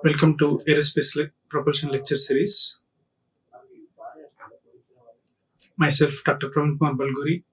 Welcome to Aerospace Propulsion Lecture Series. Myself, Dr.Praveen Kumar Balguri,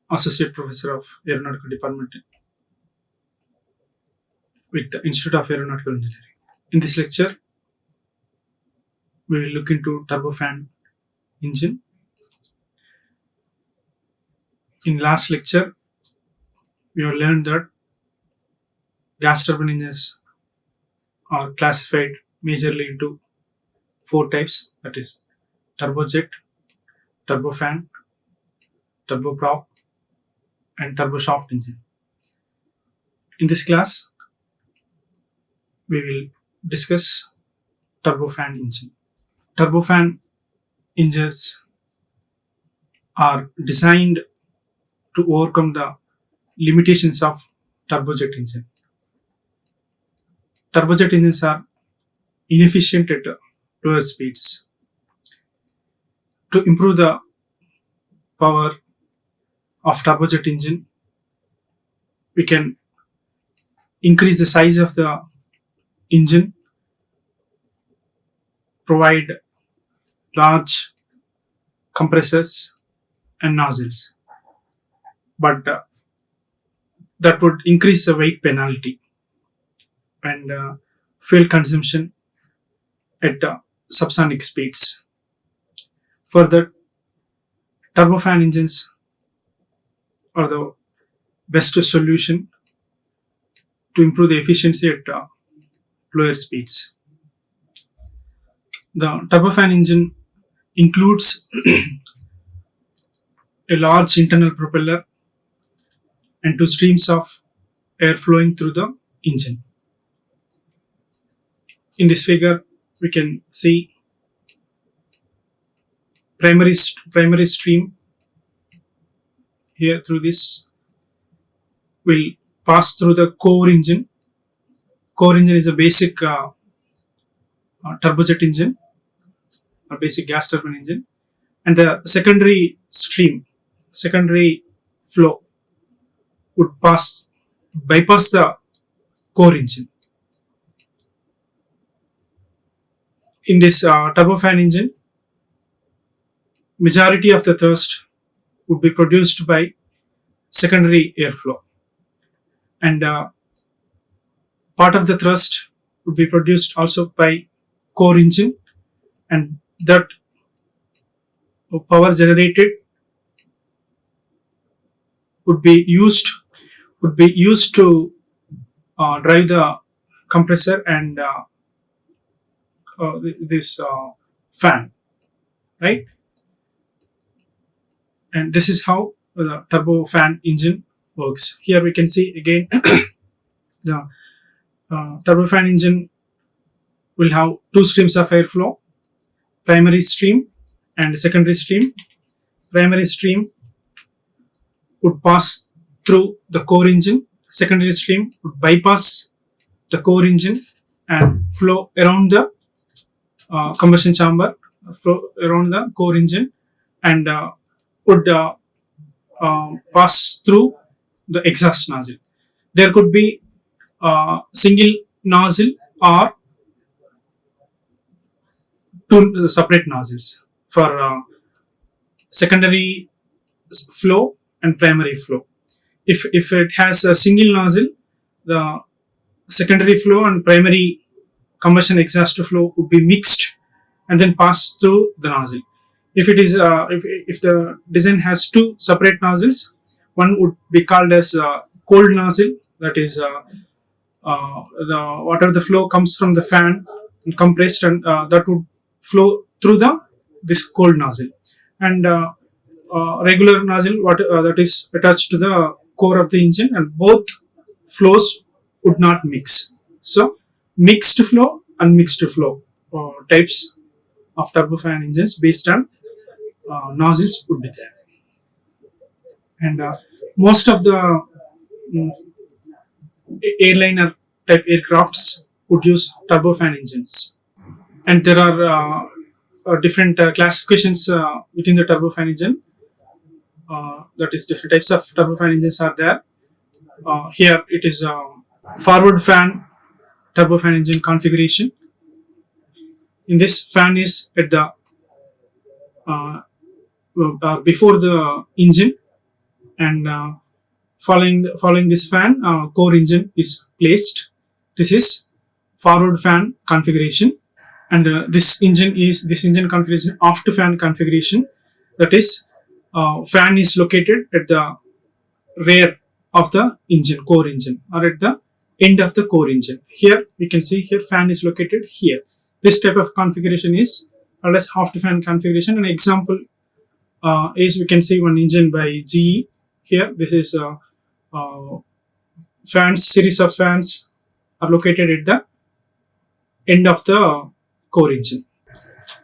Associate Professor of Aeronautical Department with the Institute of Aeronautical Engineering. In this lecture, we will look into Turbofan Engine. In last lecture, we have learned that gas turbine engines are classified majorly into four types, that is turbojet, turbofan, turboprop, and turboshaft engine. In this class, we will discuss turbofan engine. Turbofan engines are designed to overcome the limitations of turbojet engine. Turbojet engines are inefficient at lower speeds. To improve the power of turbojet engine, we can increase the size of the engine, provide large compressors and nozzles, but that would increase the weight penalty and fuel consumption at subsonic speeds. Further, turbofan engines are the best solution to improve the efficiency at lower speeds. The turbofan engine includes a large internal propeller and two streams of air flowing through the engine. In this figure, we can see primary stream here through this will pass through the core engine. Core engine is a basic turbojet engine, a basic gas turbine engine, and the secondary flow would bypass the core engine. In this turbofan engine, majority of the thrust would be produced by secondary airflow, and part of the thrust would be produced also by core engine, and that power generated would be used to drive the compressor and this fan, right? And this is how the turbofan engine works. Here we can see again the turbofan engine will have two streams of airflow, primary stream and secondary stream. Primary stream would pass through the core engine. Secondary stream would bypass the core engine and flow around the combustion chamber, flow around the core engine, and would pass through the exhaust nozzle. There could be single nozzle or two separate nozzles for secondary flow and primary flow. If it has a single nozzle, the secondary flow and primary combustion exhaust flow would be mixed and then pass through the nozzle. If it is if the design has two separate nozzles, one would be called as cold nozzle, that is whatever the flow comes from the fan and compressed, and that would flow through this cold nozzle, and regular nozzle that is attached to the core of the engine, and both flows would not mix. So mixed flow, unmixed flow types of turbofan engines based on nozzles would be there. And most of the airliner type aircrafts would use turbofan engines, and there are different classifications within the turbofan engine. That is, different types of turbofan engines are there. Here it is forward fan turbofan engine configuration. In this, fan is at the before the engine, and following this fan, core engine is placed. This is forward fan configuration, and this engine configuration aft fan configuration. That is, fan is located at the rear of the engine, core engine, or at the end of the core engine. Here we can see here fan is located here. This type of configuration is called as aft fan configuration. An example is we can see one engine by GE. Here this is fans, series of fans are located at the end of the core engine.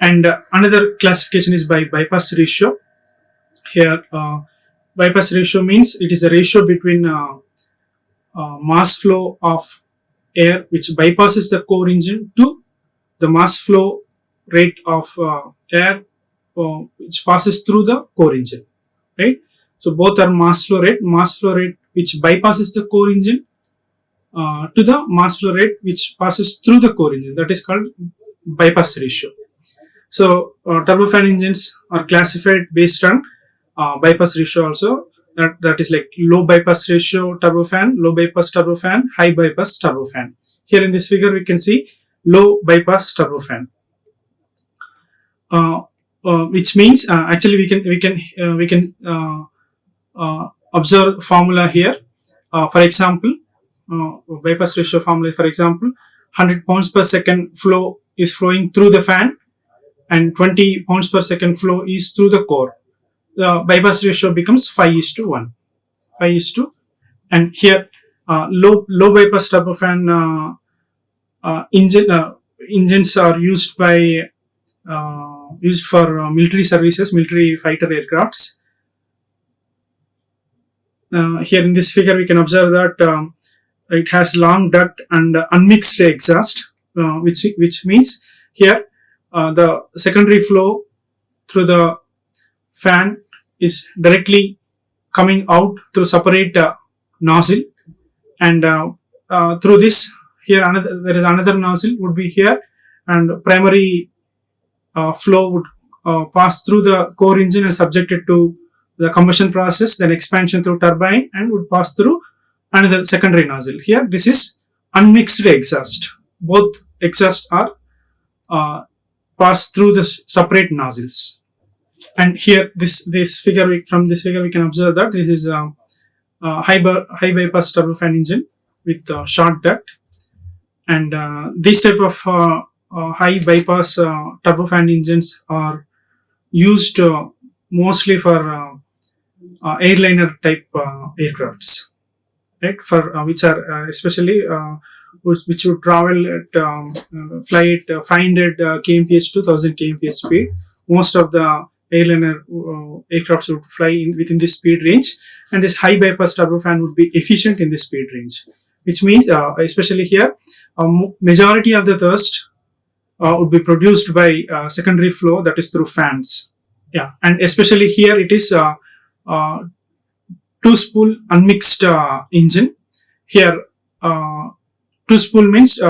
And another classification is by bypass ratio. Here bypass ratio means it is a ratio between mass flow of air which bypasses the core engine to the mass flow rate of air which passes through the core engine, right? So both are mass flow rate which bypasses the core engine to the mass flow rate which passes through the core engine. That is called bypass ratio. So turbofan engines are classified based on bypass ratio also. That is like low bypass ratio turbofan, low bypass turbofan, high bypass turbofan. Here in this figure we can see low bypass turbofan, which means actually we can observe formula here. For example, bypass ratio formula. For example, 100 pounds per second flow is flowing through the fan, and 20 pounds per second flow is through the core. The bypass ratio becomes 5:1. And here low bypass turbofan engines are used for military services, military fighter aircrafts. Here in this figure we can observe that it has long duct and unmixed exhaust, which means here the secondary flow through the fan is directly coming out through separate nozzle, and through this here there is another nozzle would be here, and primary flow would pass through the core engine and subjected to the combustion process, then expansion through turbine, and would pass through another secondary nozzle. Here this is unmixed exhaust. Both exhausts are passed through the separate nozzles. And here this figure from this figure we can observe that this is a high bypass turbofan engine with short duct, and these type of high bypass turbofan engines are used mostly for airliner type aircrafts, right? For which are especially which would travel at fly at 500 kmph to 1000 kmph speed. Most of the airliner aircrafts would fly within this speed range, and this high bypass turbofan would be efficient in this speed range, which means especially here majority of the thrust would be produced by secondary flow, that is through fans. Yeah, and especially here it is two spool unmixed engine. Here two spool means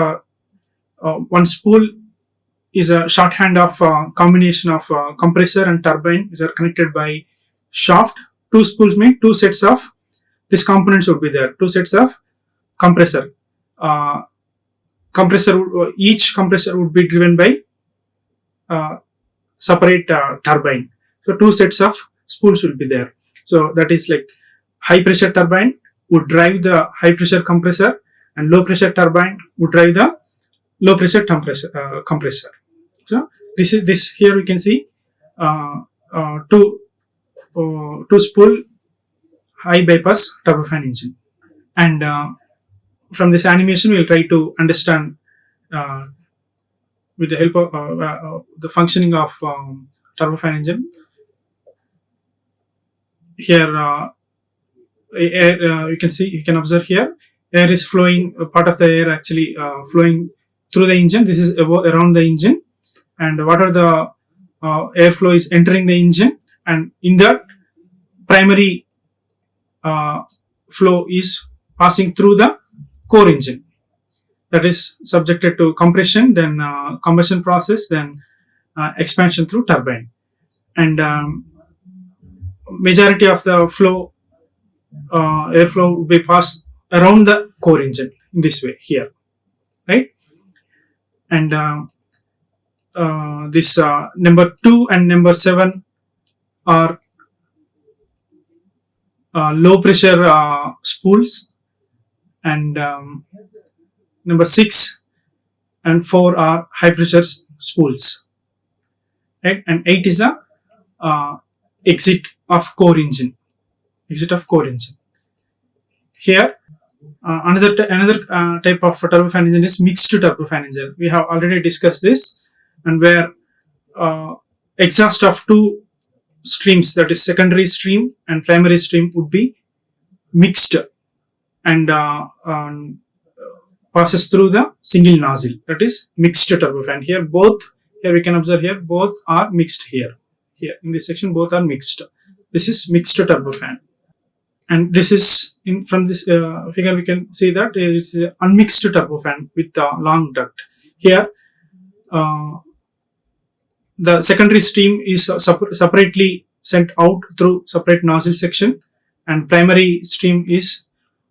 one spool is a shorthand of combination of compressor and turbine which are connected by shaft. Two spools mean two sets of these components would be there. Two sets of compressor. Each compressor would be driven by separate turbine. So two sets of spools will be there. So that is like high pressure turbine would drive the high pressure compressor, and low pressure turbine would drive the low pressure compressor. So this here we can see two spool high bypass turbofan engine, and from this animation we will try to understand with the help of the functioning of turbofan engine. Here air, you can observe here air is flowing, part of the air actually flowing through the engine. This is around the engine, and whatever the airflow is entering the engine, and in that primary flow is passing through the core engine. that is subjected to compression, then combustion process, then expansion through turbine. And majority of the flow, airflow will be passed around the core engine in this way here, right? And this number 2 and number 7 are low pressure spools, and number 6 and 4 are high pressure spools, right? And 8 is a exit of core engine. Here another type of turbofan engine is mixed turbofan engine. We have already discussed this, and where exhaust of two streams, that is secondary stream and primary stream, would be mixed and passes through the single nozzle, that is mixed turbofan. Here we can observe here both are mixed. Here in this section both are mixed. This is mixed turbofan, and this is from this figure we can see that it's an unmixed turbofan with a long duct. Here the secondary stream is separately sent out through separate nozzle section, and primary stream is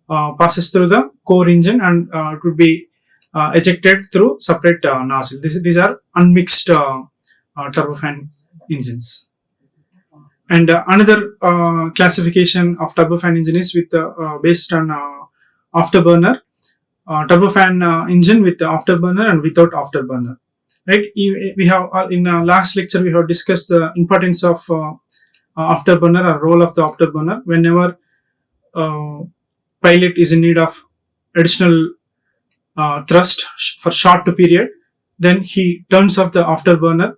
passes through the core engine, and it would be ejected through separate nozzle. These are unmixed turbofan engines. And another classification of turbofan engine is with based on afterburner. Turbofan engine with afterburner and without afterburner. Right? We have in last lecture we have discussed the importance of afterburner or role of the afterburner. Whenever pilot is in need of additional thrust for short period, then he turns off the afterburner,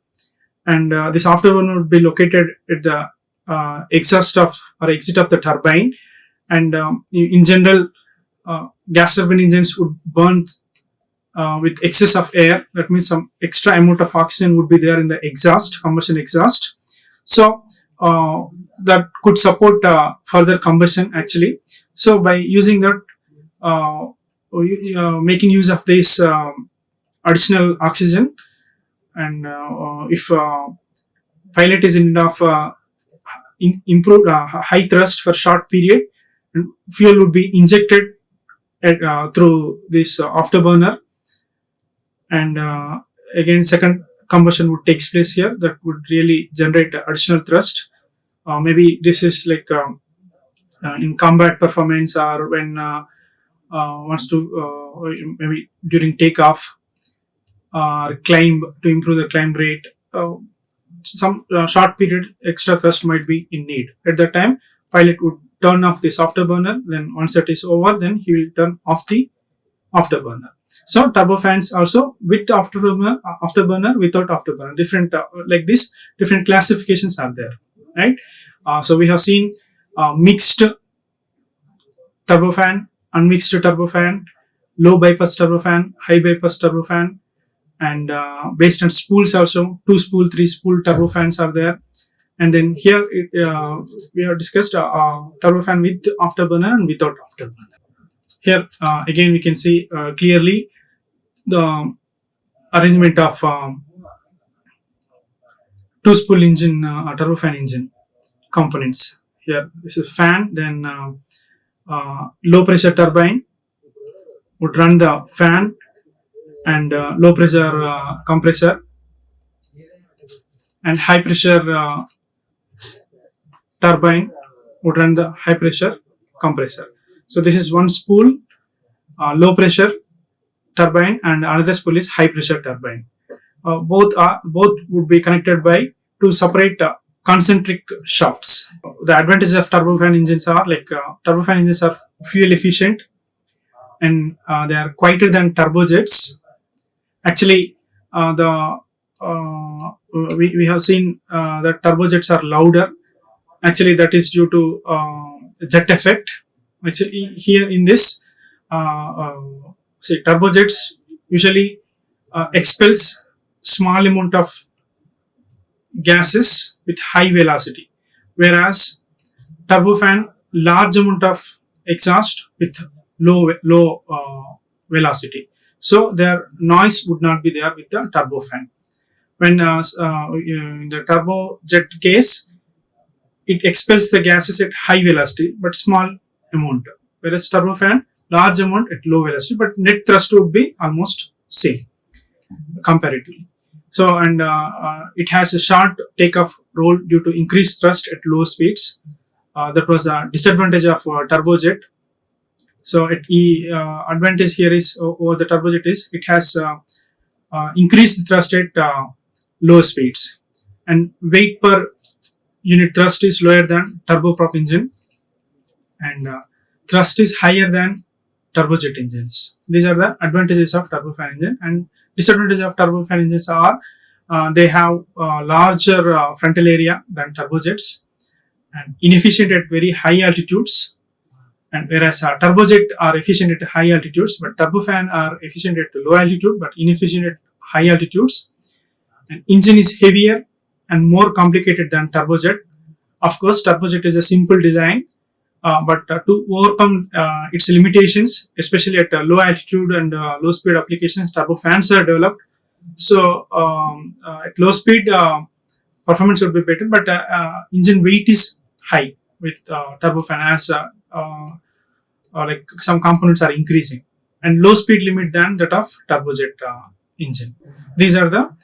and this afterburner would be located at the exhaust of or exit of the turbine. And in general, gas turbine engines would burn with excess of air. That means some extra amount of oxygen would be there in the exhaust, combustion exhaust. So that could support further combustion actually. So by using that, making use of this additional oxygen, and if pilot is in need of improved high thrust for short period, and fuel would be injected through this afterburner, and again second combustion would take place here. That would really generate additional thrust. Maybe this is like in combat performance, or when wants to maybe during takeoff or climb, to improve the climb rate. Some short period extra thrust might be in need. At that time, pilot would turn off this afterburner. Then once that is over, then he will turn off the afterburner. So turbofans also with afterburner, without afterburner. Different like this, different classifications are there, right? So we have seen mixed turbofan, unmixed turbofan, low bypass turbofan, high bypass turbofan, and based on spools also 2 spool, 3 spool turbofans are there. And then here we have discussed turbofan with afterburner and without afterburner. Here again we can see clearly the arrangement of 2 spool engine, turbofan engine components. Here this is fan, then low pressure turbine would run the fan, and low pressure compressor, and high pressure turbine would run the high pressure compressor. So this is one spool, low pressure turbine, and another spool is high pressure turbine. Both would be connected by 2 separate concentric shafts. The advantages of turbofan engines are like turbofan engines are fuel efficient, and they are quieter than turbojets. Actually, we have seen that turbojets are louder. Actually, that is due to jet effect. Actually, here in this, say turbojets usually expels small amount of gases with high velocity, whereas turbofan large amount of exhaust with low velocity. so their noise would not be there with the turbofan. When in the turbojet case, it expels the gases at high velocity but small amount, whereas turbofan large amount at low velocity, but net thrust would be almost same comparatively. So, and it has a short takeoff roll due to increased thrust at low speeds. That was a disadvantage of turbojet. So, advantage here is over the turbojet is it has increased thrust at low speeds, and weight per unit thrust is lower than turboprop engine, and thrust is higher than turbojet engines. These are the advantages of turbofan engine, and disadvantages of turbofan engines are they have larger frontal area than turbojets and inefficient at very high altitudes. And whereas turbojet are efficient at high altitudes, but turbofan are efficient at low altitude but inefficient at high altitudes. And engine is heavier and more complicated than turbojet. Of course, turbojet is a simple design, but to overcome its limitations, especially at low altitude and low speed applications, turbofans are developed. So at low speed, performance would be better, but engine weight is high with turbofan as like some components are increasing, and low speed limit than that of turbojet engine. These are the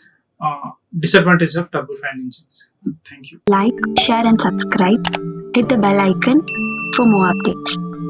disadvantages of turbofan engines. Thank you. Like, share and subscribe. Hit the bell icon for more updates.